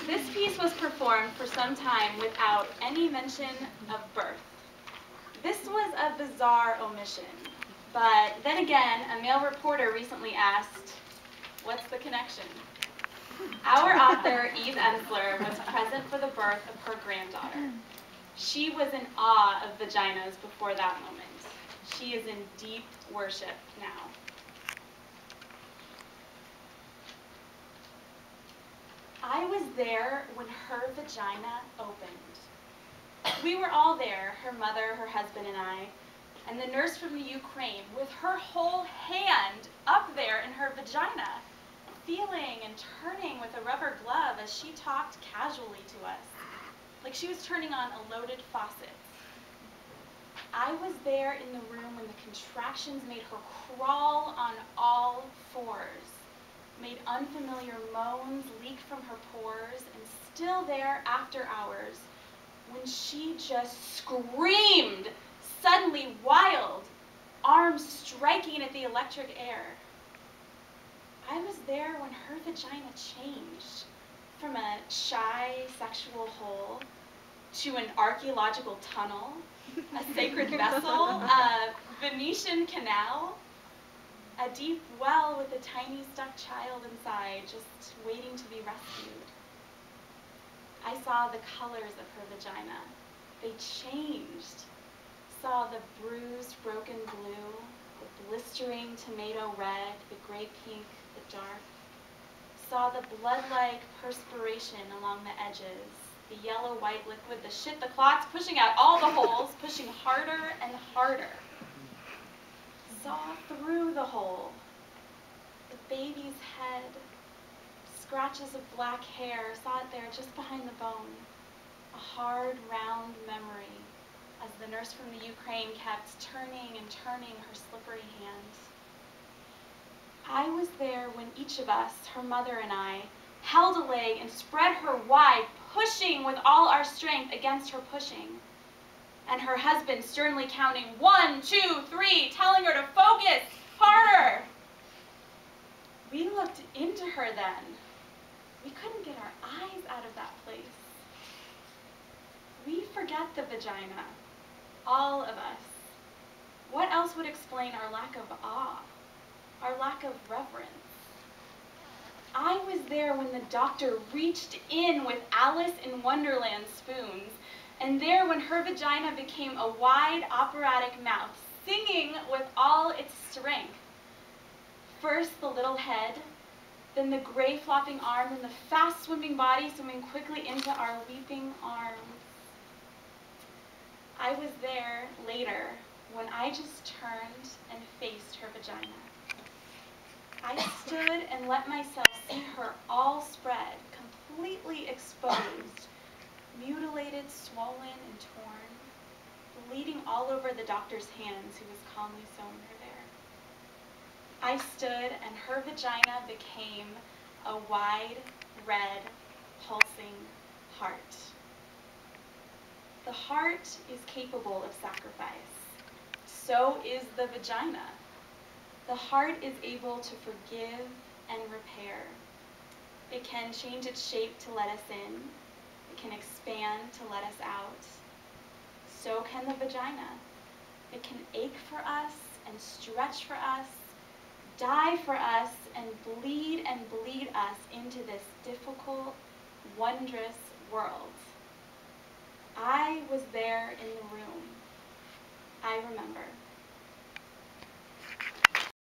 This piece was performed for some time without any mention of birth. This was a bizarre omission, but then again, a male reporter recently asked, "What's the connection?" Our author, Eve Ensler, was present for the birth of her granddaughter. She was in awe of vaginas before that moment. She is in deep worship now. I was there when her vagina opened. We were all there, her mother, her husband, and I, and the nurse from the Ukraine, with her whole hand up there in her vagina, feeling and turning with a rubber glove as she talked casually to us, like she was turning on a loaded faucet. I was there in the room when the contractions made her crawl on all fours, made unfamiliar moans leak from her pores, and still there after hours when she just screamed, suddenly wild, arms striking at the electric air. I was there when her vagina changed from a shy sexual hole to an archaeological tunnel, a sacred vessel, a Venetian canal, a deep well with a tiny stuck child inside just waiting to be rescued. I saw the colors of her vagina. They changed. Saw the bruised, broken blue, the blistering tomato red, the gray pink, the dark. Saw the blood-like perspiration along the edges, the yellow-white liquid, the shit, the clots, pushing out all the holes, pushing harder and harder. Saw through the hole, the baby's head, scratches of black hair, saw it there just behind the bone, a hard, round memory as the nurse from the Ukraine kept turning and turning her slippery hands. I was there when each of us, her mother and I, held a leg and spread her wide, pushing with all our strength against her pushing, and her husband sternly counting 1, 2, 3, telling her to focus, harder. We looked into her then. We couldn't get our eyes out of that place. We forget the vagina, all of us. What else would explain our lack of awe, our lack of reverence? I was there when the doctor reached in with Alice in Wonderland spoons, and there when her vagina became a wide operatic mouth, singing with all its strength. First the little head, then the gray flopping arm, and the fast swimming body swimming quickly into our weeping arms. I was there later when I just turned and faced her vagina. I stood and let myself see her all spread, completely exposed, mutilated, swollen, and torn, bleeding all over the doctor's hands who was calmly sewing her there. I stood and her vagina became a wide, red, pulsing heart. The heart is capable of sacrifice. So is the vagina. The heart is able to forgive and repair. It can change its shape to let us in. It can expand to let us out. So can the vagina. It can ache for us and stretch for us, die for us, and bleed us into this difficult, wondrous world. I was there in the room. I remember.